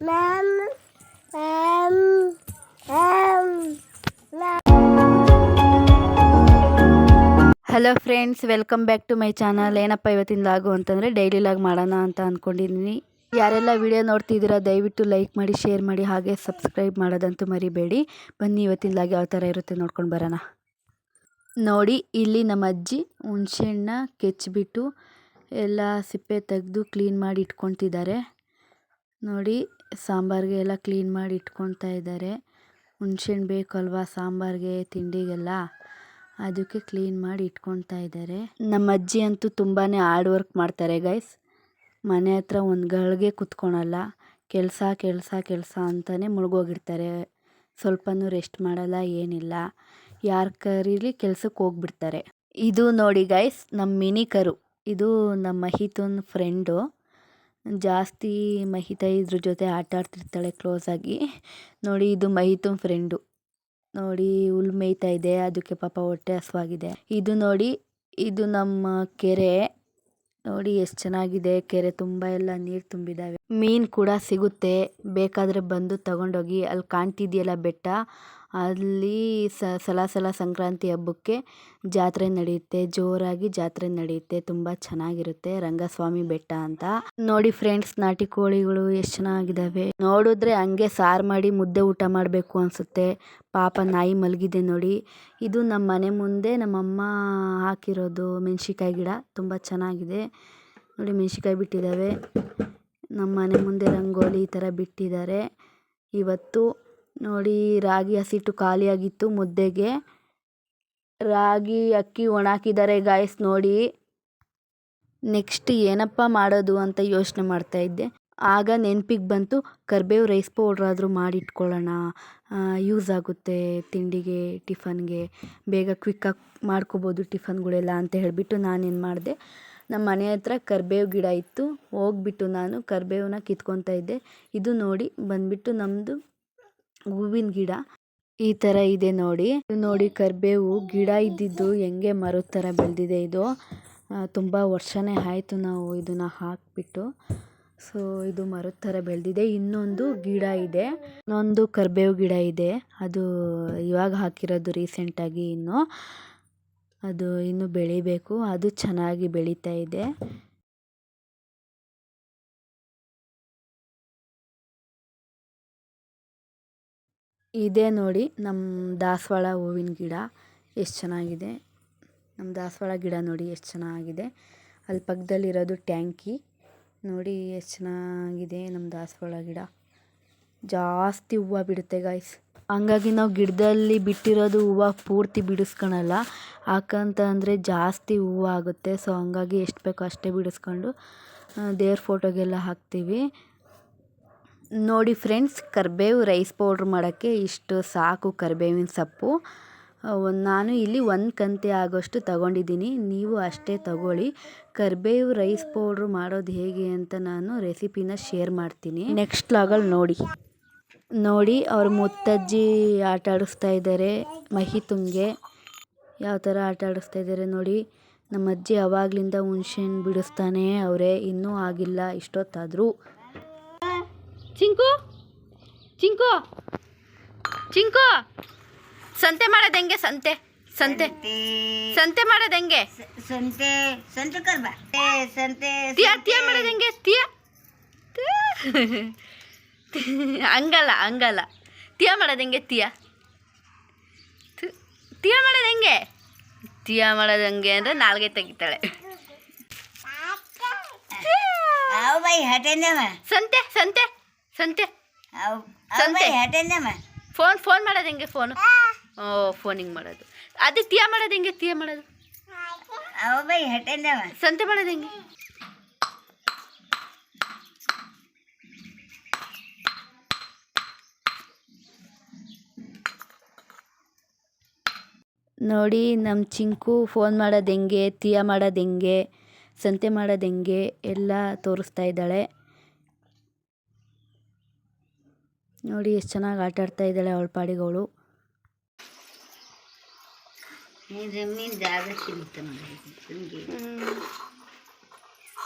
Hello friends, welcome back to my channel. ಏನಪ್ಪ ಇವತ್ತಿನ ಲಾಗು ಅಂತಂದರೆ ಡೈಲಿ ಲಾಗ್ ಮಾಡೋಣ ಅಂತ ಅಂದ್ಕೊಂಡಿದ್ದೀನಿ. ಯಾರೆಲ್ಲ ವಿಡಿಯೋ ನೋಡ್ತಿದ್ದೀರಾ ದಯವಿಟ್ಟು ಲೈಕ್ ಮಾಡಿ, ಶೇರ್ ಮಾಡಿ, ಹಾಗೆ ಸಬ್ಸ್ಕ್ರೈಬ್ ಮಾಡೋದಂತೂ ಮರಿಬೇಡಿ. ಬನ್ನಿ ಇವತ್ತಿನ ಲಾಗ್ ಯಾವ ಥರ ಇರುತ್ತೆ ನೋಡ್ಕೊಂಡು ಬರೋಣ. ನೋಡಿ, ಇಲ್ಲಿ ನಮ್ಮ ಅಜ್ಜಿ ಹುಣಸೆಹಣ್ಣ ಕೆಚ್ಚಿಬಿಟ್ಟು ಎಲ್ಲ ಸಿಪ್ಪೆ ತೆಗೆದು ಕ್ಲೀನ್ ಮಾಡಿ ಇಟ್ಕೊತಿದ್ದಾರೆ. ನೋಡಿ, ಸಾಂಬಾರಿಗೆ ಎಲ್ಲ ಕ್ಲೀನ್ ಮಾಡಿ ಇಟ್ಕೊತಾ ಇದ್ದಾರೆ. ಹುಣಸೆಹಣ್ಣು ಬೇಕಲ್ವಾ ಸಾಂಬಾರಿಗೆ, ತಿಂಡಿಗೆಲ್ಲ, ಅದಕ್ಕೆ ಕ್ಲೀನ್ ಮಾಡಿ ಇಟ್ಕೊತಾ ಇದ್ದಾರೆ. ನಮ್ಮ ಅಜ್ಜಿ ಅಂತೂ ತುಂಬಾ ಹಾರ್ಡ್ ವರ್ಕ್ ಮಾಡ್ತಾರೆ ಗೈಸ್. ಮನೆ ಹತ್ರ ಒಂದು ಗಳಿಗೆ ಕುತ್ಕೊಳಲ್ಲ, ಕೆಲಸ ಕೆಲಸ ಕೆಲಸ ಅಂತಲೇ ಮುಳುಗೋಗಿರ್ತಾರೆ. ಸ್ವಲ್ಪನೂ ರೆಸ್ಟ್ ಮಾಡಲ್ಲ, ಏನಿಲ್ಲ. ಯಾರು ಕರೀಲಿ ಕೆಲ್ಸಕ್ಕೆ ಹೋಗ್ಬಿಡ್ತಾರೆ. ಇದು ನೋಡಿ ಗೈಸ್, ನಮ್ಮ ಮಿನಿ ಕರು. ಇದು ನಮ್ಮ ಮಹಿತನ ಫ್ರೆಂಡು. ಜಾಸ್ತಿ ಮಹಿತ ಇದ್ರ ಜೊತೆ ಆಟ ಆಡ್ತಿರ್ತಾಳೆ ಕ್ಲೋಸಾಗಿ. ನೋಡಿ, ಇದು ಮಹಿತನ ಫ್ರೆಂಡು. ನೋಡಿ, ಹುಲ್ಲು ಮೇಯ್ತಾ ಇದೆ, ಅದಕ್ಕೆ ಪಾಪ ಹೊಟ್ಟೆ ಹಸುವಾಗಿದೆ. ಇದು ನೋಡಿ, ಇದು ನಮ್ಮ ಕೆರೆ. ನೋಡಿ ಎಷ್ಟು ಚೆನ್ನಾಗಿದೆ ಕೆರೆ, ತುಂಬ ಎಲ್ಲ ನೀರು ತುಂಬಿದ್ದಾವೆ. ಮೀನು ಕೂಡ ಸಿಗುತ್ತೆ, ಬೇಕಾದರೆ ಬಂದು ತಗೊಂಡೋಗಿ. ಅಲ್ಲಿ ಕಾಣ್ತಿದೆಯಲ್ಲ ಬೆಟ್ಟ, ಅಲ್ಲಿ ಸಲ ಸಂಕ್ರಾಂತಿ ಹಬ್ಬಕ್ಕೆ ಜಾತ್ರೆ ನಡೆಯುತ್ತೆ, ಜೋರಾಗಿ ಜಾತ್ರೆ ನಡೆಯುತ್ತೆ. ತುಂಬ ಚೆನ್ನಾಗಿರುತ್ತೆ, ರಂಗಸ್ವಾಮಿ ಬೆಟ್ಟ ಅಂತ. ನೋಡಿ ಫ್ರೆಂಡ್ಸ್, ನಾಟಿ ಕೋಳಿಗಳು ಎಷ್ಟು ಚೆನ್ನಾಗಿದ್ದಾವೆ. ನೋಡಿದ್ರೆ ಹಂಗೆ ಸಾರು ಮಾಡಿ ಮುದ್ದೆ ಊಟ ಮಾಡಬೇಕು ಅನಿಸುತ್ತೆ. ಪಾಪ ನಾಯಿ ಮಲಗಿದೆ ನೋಡಿ. ಇದು ನಮ್ಮ ಮನೆ ಮುಂದೆ ನಮ್ಮಮ್ಮ ಹಾಕಿರೋದು ಮೆಣಸಿನ್ಕಾಯಿ ಗಿಡ, ತುಂಬ ಚೆನ್ನಾಗಿದೆ. ನೋಡಿ, ಮೆಣಸಿನ್ಕಾಯಿ ಬಿಟ್ಟಿದ್ದಾವೆ. ನಮ್ಮ ಮನೆ ಮುಂದೆ ರಂಗೋಲಿ ಈ ಥರ ಬಿಟ್ಟಿದ್ದಾರೆ. ಇವತ್ತು ನೋಡಿ, ರಾಗಿ ಹಸಿಟ್ಟು ಖಾಲಿಯಾಗಿತ್ತು, ಮುದ್ದೆಗೆ ರಾಗಿ ಅಕ್ಕಿ ಒಣಾಕಿದ್ದಾರೆ ಗಾಯ್ಸ್. ನೋಡಿ, ನೆಕ್ಸ್ಟ್ ಏನಪ್ಪ ಮಾಡೋದು ಅಂತ ಯೋಚನೆ ಮಾಡ್ತಾ ಇದ್ದೆ. ಆಗ ನೆನಪಿಗೆ ಬಂತು, ಕರ್ಬೇವು ರೈಸ್ ಪೌಡ್ರ್ ಆದರೂ ಮಾಡಿಟ್ಕೊಳ್ಳೋಣ, ಯೂಸ್ ಆಗುತ್ತೆ ತಿಂಡಿಗೆ, ಟಿಫನ್ಗೆ, ಬೇಗ ಕ್ವಿಕ್ಕಾಗಿ ಮಾಡ್ಕೋಬೋದು ಟಿಫನ್ಗಳೆಲ್ಲ ಅಂತ ಹೇಳಿಬಿಟ್ಟು ನಾನೇನು ಮಾಡಿದೆ, ನಮ್ಮ ಮನೆ ಹತ್ರ ಕರ್ಬೇವು ಗಿಡ ಇತ್ತು, ಹೋಗ್ಬಿಟ್ಟು ನಾನು ಕರ್ಬೇವನ್ನ ಕಿತ್ಕೊತಾ ಇದ್ದೆ. ಇದು ನೋಡಿ ಬಂದ್ಬಿಟ್ಟು ನಮ್ಮದು ಹೂವಿನ ಗಿಡ ಈ ಥರ ಇದೆ ನೋಡಿ. ನೋಡಿ, ಕರ್ಬೇವು ಗಿಡ ಇದ್ದಿದ್ದು ಹೆಂಗೆ ಮರದ ಥರ ಬೆಳೆದಿದೆ. ಇದು ತುಂಬ ವರ್ಷನೇ ಆಯಿತು ನಾವು ಇದನ್ನು ಹಾಕಿಬಿಟ್ಟು. ಸೊ ಇದು ಮರದ ಥರ ಬೆಳೆದಿದೆ. ಇನ್ನೊಂದು ಗಿಡ ಇದೆ, ಇನ್ನೊಂದು ಕರ್ಬೇವು ಗಿಡ ಇದೆ, ಅದು ಇವಾಗ ಹಾಕಿರೋದು ರೀಸೆಂಟಾಗಿ. ಅದು ಇನ್ನೂ ಬೆಳಿಬೇಕು, ಅದು ಚೆನ್ನಾಗಿ ಬೆಳೀತಾ ಇದೆ. ಇದೇ ನೋಡಿ ನಮ್ಮ ದಾಸವಾಳ ಹೂವಿನ ಗಿಡ, ಎಷ್ಟು ಚೆನ್ನಾಗಿದೆ. ನಮ್ಮ ದಾಸವಾಳ ಗಿಡ ನೋಡಿ ಎಷ್ಟು ಚೆನ್ನಾಗಿದೆ. ಅಲ್ಲಿ ಪಕ್ಕದಲ್ಲಿರೋದು ಟ್ಯಾಂಕಿ ನೋಡಿ ಎಷ್ಟು ಚೆನ್ನಾಗಿದೆ. ನಮ್ಮ ದಾಸವಾಳ ಗಿಡ ಜಾಸ್ತಿ ಹೂವು ಬಿಡುತ್ತೆ ಗಾಯ್ಸ್. ಹಂಗಾಗಿ ನಾವು ಗಿಡದಲ್ಲಿ ಬಿಟ್ಟಿರೋದು ಹೂವು ಪೂರ್ತಿ ಬಿಡಿಸ್ಕೊಳಲ್ಲ, ಯಾಕಂತ ಅಂದರೆ ಜಾಸ್ತಿ ಹೂವು ಆಗುತ್ತೆ. ಸೊ ಹಂಗಾಗಿ ಎಷ್ಟು ಬೇಕೋ ಅಷ್ಟೇ ಬಿಡಿಸ್ಕೊಂಡು ದೇವ್ರ ಫೋಟೋಗೆಲ್ಲ ಹಾಕ್ತೀವಿ. ನೋಡಿ ಫ್ರೆಂಡ್ಸ್, ಕರ್ಬೇವು ರೈಸ್ ಪೌಡ್ರ್ ಮಾಡೋಕ್ಕೆ ಇಷ್ಟು ಸಾಕು. ಕರ್ಬೇವಿನ ಸೊಪ್ಪು ನಾನು ಇಲ್ಲಿ 1 ಕಂತೆ ಆಗೋಷ್ಟು ತಗೊಂಡಿದ್ದೀನಿ, ನೀವು ಅಷ್ಟೇ ತಗೊಳ್ಳಿ. ಕರ್ಬೇವು ರೈಸ್ ಪೌಡ್ರು ಮಾಡೋದು ಹೇಗೆ ಅಂತ ನಾನು ರೆಸಿಪಿನ ಶೇರ್ ಮಾಡ್ತೀನಿ ನೆಕ್ಸ್ಟ್ ಲಾಗಲ್ಲಿ. ನೋಡಿ ಅವ್ರ ಮುತ್ತಜ್ಜಿ ಆಟ ಆಡಿಸ್ತಾ ಇದ್ದಾರೆ ಮಹಿತುಂಗೆ. ಯಾವ ಥರ ಆಟ ಆಡಿಸ್ತಾ ಇದ್ದಾರೆ ನೋಡಿ. ನಮ್ಮ ಅಜ್ಜಿ ಆವಾಗಲಿಂದ ಹುಣ್ಸೆಹಣ್ಣು ಬಿಡಿಸ್ತಾನೆ ಅವರೇ, ಇನ್ನೂ ಆಗಿಲ್ಲ ಇಷ್ಟೊತ್ತಾದರೂ. ಚಿಂಕು ಚಿಂಕು ಚಿಂಕು, ಸಂತೆ ಮಾಡೋದು ಹೆಂಗೆ? ಸಂತೆ ಸಂತೆ ಸಂತೆ ಮಾಡೋದು ಹೆಂಗೆ? ಸಂತೆ ಸಂತೆ ಕರ್ಬ ಸಂತೆ ತೀಯ ಮಾಡೋದು ಹೆಂಗೆ? ಹಂಗಲ್ಲ ತೀಯ ಮಾಡೋದು ಹೆಂಗೆ? ತೀಯ ಮಾಡೋದು ಹೆಂಗೆ? ತೀಯ ಮಾಡೋದು ಹೆಂಗೆ ಅಂದರೆ ನಾಲ್ಗೆ ತೆಗಿತಾಳೆ. ಸಂತೆ ಸಂತೆ ಸಂತೆ ಸಂತೆ ಫೋನ್ ಮಾಡೋದು ಹೆಂಗೆ? ಫೋನು ಫೋನಿಂಗ್ ಮಾಡೋದು. ಅದು ತೀಯ ಮಾಡೋದು ಹೆಂಗೆ? ತೀಯ ಮಾಡೋದು ಸಂತೆ ಮಾಡೋದು ಹೆಂಗೆ? ನೋಡಿ, ನಮ್ಮ ಚಿಂಕು ಫೋನ್ ಮಾಡೋದು ಹೆಂಗೆ, ತೀಯ ಮಾಡೋದು ಹೆಂಗೆ, ಸಂತೆ ಮಾಡೋದು ಹೆಂಗೆ ಎಲ್ಲ ತೋರಿಸ್ತಾ ಇದ್ದಾಳೆ. ನೋಡಿ ಎಷ್ಟು ಚೆನ್ನಾಗಿ ಆಟ ಆಡ್ತಾ ಇದ್ದಾಳೆ ಅವಳ ಪಾಡಿಗಳು.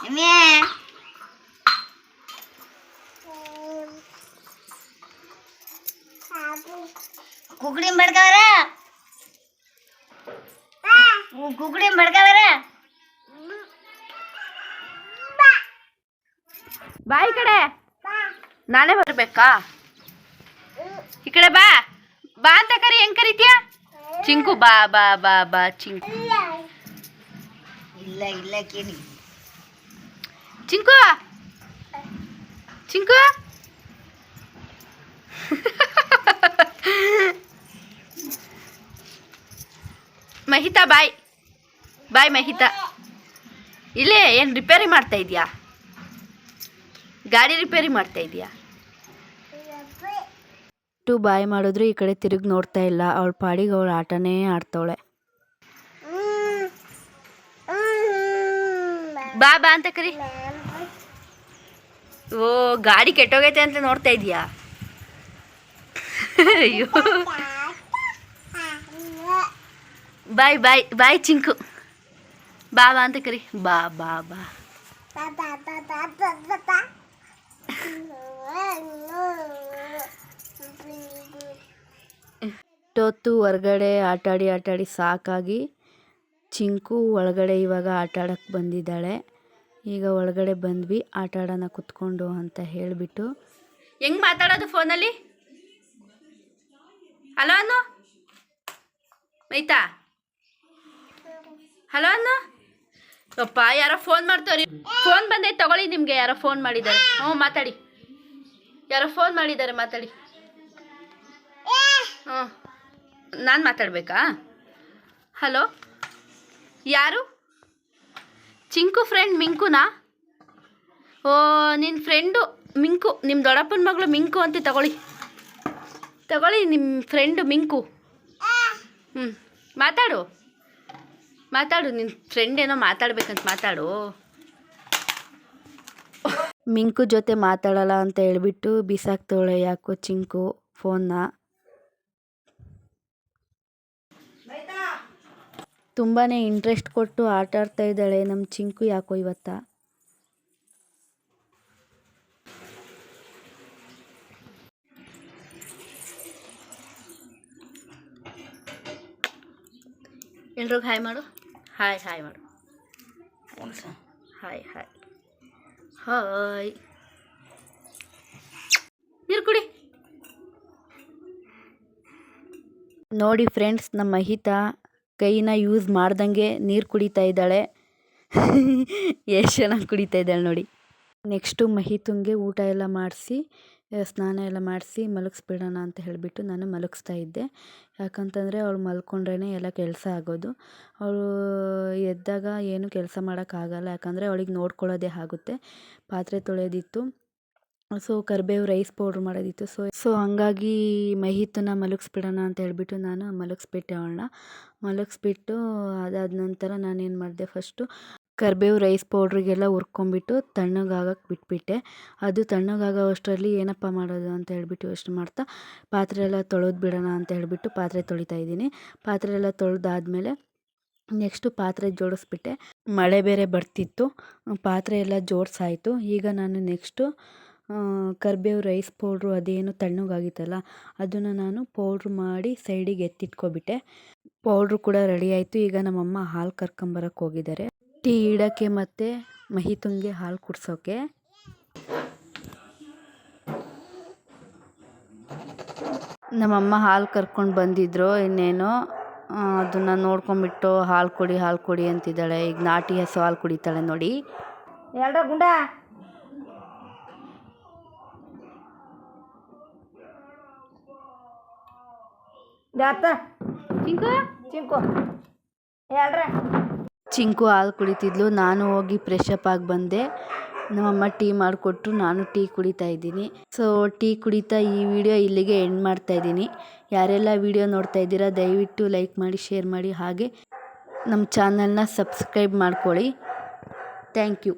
ಕುಕ್ಕಡಿ ಮಡ್ಕವರ ಕುಕ್ಕಡಿ ಮಡ್ಕವರ ಬಾ ಈ ಕಡೆ. ನಾನೇ ಬರ್ಬೇಕಾ? ಈ ಕಡೆ ಬಾ. ಬಾ ಅಂತ ಕರಿ. ಹೆಂಗ್ ಕರಿತೀಯ? ಚಿಂಕು ಬಾ ಬಾ ಬಾ ಬಾ ಚಿಂಕು. ಇಲ್ಲ ಇಲ್ಲ ಕೇಳಿ ಚಿಂಕು ಚಿಂಕು. ಮಹಿತಾ ಬಾಯ್ ಬಾಯ್ ಮಹಿತಾ. ಇಲ್ಲೇ ಏನು ರಿಪೇರಿ ಮಾಡ್ತಾ ಇದೀಯಾ? ಗಾಡಿ ರಿಪೇರಿ ಮಾಡ್ತಾ ಇದೀಯಾ? ಬಾಯ್ ಮಾಡಿದ್ರು ಈ ಕಡೆ ತಿರುಗಿ ನೋಡ್ತಾ ಇಲ್ಲ. ಅವಳ ಪಾಡಿಗೆ ಅವಳು ಆಟನೇ ಆಡ್ತಾವಳೆ. ಬಾ ಬಾ ಅಂತ ಕರಿ. ಓ ಗಾಡಿ ಕೆಟ್ಟೋಗೈತೆ ಅಂತ ನೋಡ್ತಾ ಇದೀಯಾ? ಅಯ್ಯೋ ಬಾಯ್ ಬಾಯ್ ಬಾಯ್ ಚಿಂಕು. ಬಾ ಬಾ ಅಂತ ಕರಿ. ಬಾ ಬಾ ಬಾ. ಇಷ್ಟೊತ್ತು ಹೊರಗಡೆ ಆಟಾಡಿ ಸಾಕಾಗಿ ಚಿಂಕು ಒಳಗಡೆ ಇವಾಗ ಆಟಾಡಕ್ಕೆ ಬಂದಿದ್ದಾಳೆ. ಈಗ ಒಳಗಡೆ ಬಂದ್ವಿ, ಆಟಾಡೋಣ ಕುತ್ಕೊಂಡು ಅಂತ ಹೇಳಿಬಿಟ್ಟು. ಹೆಂಗೆ ಮಾತಾಡೋದು ಫೋನಲ್ಲಿ? ಹಲೋ ಅನ್ನು ಮೈತಾ. ಹಲೋ ಅನ್ನು. ಅಪ್ಪ ಯಾರೋ ಫೋನ್ ಮಾಡ್ತವ್ರಿ. ಫೋನ್ ಬಂದೈತೆ ತಗೊಳ್ಳಿ. ನಿಮಗೆ ಯಾರೋ ಫೋನ್ ಮಾಡಿದ್ದಾರೆ. ಹ್ಞೂ ಮಾತಾಡಿ. ಯಾರೋ ಫೋನ್ ಮಾಡಿದ್ದಾರೆ, ಮಾತಾಡಿ. ಹ್ಞೂ ನಾನು ಮಾತಾಡಬೇಕಾ? ಹಲೋ ಯಾರು? ಚಿಂಕು ಫ್ರೆಂಡ್ ಮಿಂಕುನಾ? ಓ ನಿನ್ನ ಫ್ರೆಂಡು ಮಿಂಕು, ನಿಮ್ಮ ದೊಡ್ಡಪ್ಪನ ಮಗಳು ಮಿಂಕು ಅಂತ ತಗೊಳ್ಳಿ ನಿಮ್ಮ ಫ್ರೆಂಡು ಮಿಂಕು. ಮಾತಾಡು ನಿನ್ನ ಫ್ರೆಂಡ್ ಏನೋ ಮಾತಾಡ್ಬೇಕಂತ ಮಾತಾಡು. ಮಿಂಕು ಜೊತೆ ಮಾತಾಡಲ್ಲ ಅಂತ ಹೇಳ್ಬಿಟ್ಟು ಬಿಸಾಕ್ತವಳೆ ಯಾಕೋ ಚಿಂಕು ಫೋನ್ನ. ತುಂಬಾ ಇಂಟ್ರೆಸ್ಟ್ ಕೊಟ್ಟು ಆಟ ಆಡ್ತಾ ಇದ್ದಾಳೆ ನಮ್ಮ ಚಿಂಕು ಯಾಕೋ ಇವತ್ತ. ಎಲ್ರಿಗೂ ಹಾಯ್ ಮಾಡು. ಹಾಯ್ ಮಾಡು. ಹಾಯ್ ನೀರು ಕುಡಿ. ನೋಡಿ ಫ್ರೆಂಡ್ಸ್, ನಮ್ಮ ಮಹಿತಾ ಕೈನ ಯೂಸ್ ಮಾಡ್ದಂಗೆ ನೀರು ಕುಡಿತಾ ಇದ್ದಾಳೆ. ಎಷ್ಟು ಚೆನ್ನಾಗಿ ಕುಡಿತಾ ಇದ್ದಾಳೆ ನೋಡಿ. ನೆಕ್ಸ್ಟು ಮಹಿತಂಗೆ ಊಟ ಎಲ್ಲ ಮಾಡಿಸಿ ಸ್ನಾನ ಎಲ್ಲ ಮಾಡಿಸಿ ಮಲಗಿಸ್ಬಿಡೋಣ ಅಂತ ಹೇಳಿಬಿಟ್ಟು ನಾನು ಮಲಗಿಸ್ತಾ ಇದ್ದೆ. ಯಾಕಂತಂದರೆ ಅವಳು ಮಲ್ಕೊಂಡ್ರೇ ಎಲ್ಲ ಕೆಲಸ ಆಗೋದು. ಅವಳು ಎದ್ದಾಗ ಏನು ಕೆಲಸ ಮಾಡೋಕ್ಕಾಗಲ್ಲ. ಯಾಕಂದರೆ ಅವಳಿಗೆ ನೋಡ್ಕೊಳ್ಳೋದೇ ಆಗುತ್ತೆ. ಪಾತ್ರೆ ತೊಳೆಯೋದಿತ್ತು, ಸೊ ಕರಿಬೇವು ರೈಸ್ ಪೌಡ್ರ್ ಮಾಡೋದಿತ್ತು. ಸೊ ಹಂಗಾಗಿ ಮಹಿತನ ಮಲಗಿಸ್ಬಿಡೋಣ ಅಂತ ಹೇಳ್ಬಿಟ್ಟು ನಾನು ಮಲಗಿಸ್ಬಿಟ್ಟೆ ಅವಳನ್ನ. ಮಲಗಿಸ್ಬಿಟ್ಟು ಅದಾದ ನಂತರ ನಾನೇನು ಮಾಡಿದೆ, ಫಸ್ಟು ಕರಿಬೇವು ರೈಸ್ ಪೌಡ್ರಿಗೆಲ್ಲ ಹುರ್ಕೊಂಬಿಟ್ಟು ತಣ್ಣಗಾಗಕ್ಕೆ ಬಿಟ್ಬಿಟ್ಟೆ. ಅದು ತಣ್ಣಗಾಗೋ ಅಷ್ಟರಲ್ಲಿ ಏನಪ್ಪ ಮಾಡೋದು ಅಂತ ಹೇಳ್ಬಿಟ್ಟು ಯೋಚನೆ ಮಾಡ್ತಾ ಪಾತ್ರೆ ಎಲ್ಲ ತೊಳೆದು ಬಿಡೋಣ ಅಂತ ಹೇಳ್ಬಿಟ್ಟು ಪಾತ್ರೆ ತೊಳಿತಾ ಇದ್ದೀನಿ. ಪಾತ್ರೆ ಎಲ್ಲ ತೊಳೆದಾದ್ಮೇಲೆ ನೆಕ್ಸ್ಟು ಪಾತ್ರೆ ಜೋಡಿಸ್ಬಿಟ್ಟೆ. ಮಳೆ ಬೇರೆ ಬರ್ತಿತ್ತು, ಪಾತ್ರೆ ಎಲ್ಲ ಜೋಡಿಸಾಯಿತು. ಈಗ ನಾನು ನೆಕ್ಸ್ಟು ಕರಿಬೇವು ರೈಸ್ ಪೌಡ್ರು ಅದೇನು ತಣ್ಣಗಾಗಿತ್ತಲ್ಲ ಅದನ್ನು ನಾನು ಪೌಡ್ರ್ ಮಾಡಿ ಸೈಡಿಗೆ ಎತ್ತಿಟ್ಕೊಬಿಟ್ಟೆ. ಪೌಡ್ರು ಕೂಡ ರೆಡಿ ಆಯಿತು. ಈಗ ನಮ್ಮಮ್ಮ ಹಾಲು ಕರ್ಕೊಂಬರಕ್ಕೆ ಹೋಗಿದ್ದಾರೆ, ಟೀ ಇಡೋಕ್ಕೆ ಮತ್ತು ಮಹಿತಂಗೆ ಹಾಲು ಕುಡ್ಸೋಕ್ಕೆ. ನಮ್ಮಮ್ಮ ಹಾಲು ಕರ್ಕೊಂಡು ಬಂದಿದ್ರು. ಇನ್ನೇನು ಅದನ್ನು ನೋಡ್ಕೊಂಬಿಟ್ಟು ಹಾಲು ಕೊಡಿ ಅಂತಿದ್ದಾಳೆ. ಈಗ ನಾಟಿ ಹಸು ಹಾಲು ಕುಡಿತಾಳೆ ನೋಡಿ. ಎರಡೋ ಗುಂಡ ಚಿಂಕು ಹಾಲು ಕುಡಿತಿದ್ಲು. ನಾನು ಹೋಗಿ ಫ್ರೆಶ್ ಅಪ್ ಆಗಿ ಬಂದೆ. ನಮ್ಮಮ್ಮ ಟೀ ಮಾಡಿಕೊಟ್ರು, ನಾನು ಟೀ ಕುಡಿತಾ ಇದ್ದೀನಿ. ಸೊ ಟೀ ಕುಡಿತಾ ಈ ವಿಡಿಯೋ ಇಲ್ಲಿಗೆ ಎಂಡ್ ಮಾಡ್ತಾ ಇದ್ದೀನಿ. ಯಾರೆಲ್ಲ ವಿಡಿಯೋ ನೋಡ್ತಾ ಇದ್ದೀರಾ ದಯವಿಟ್ಟು ಲೈಕ್ ಮಾಡಿ, ಶೇರ್ ಮಾಡಿ, ಹಾಗೆ ನಮ್ಮ ಚಾನಲ್ನ ಸಬ್ಸ್ಕ್ರೈಬ್ ಮಾಡ್ಕೊಳ್ಳಿ. Thank you.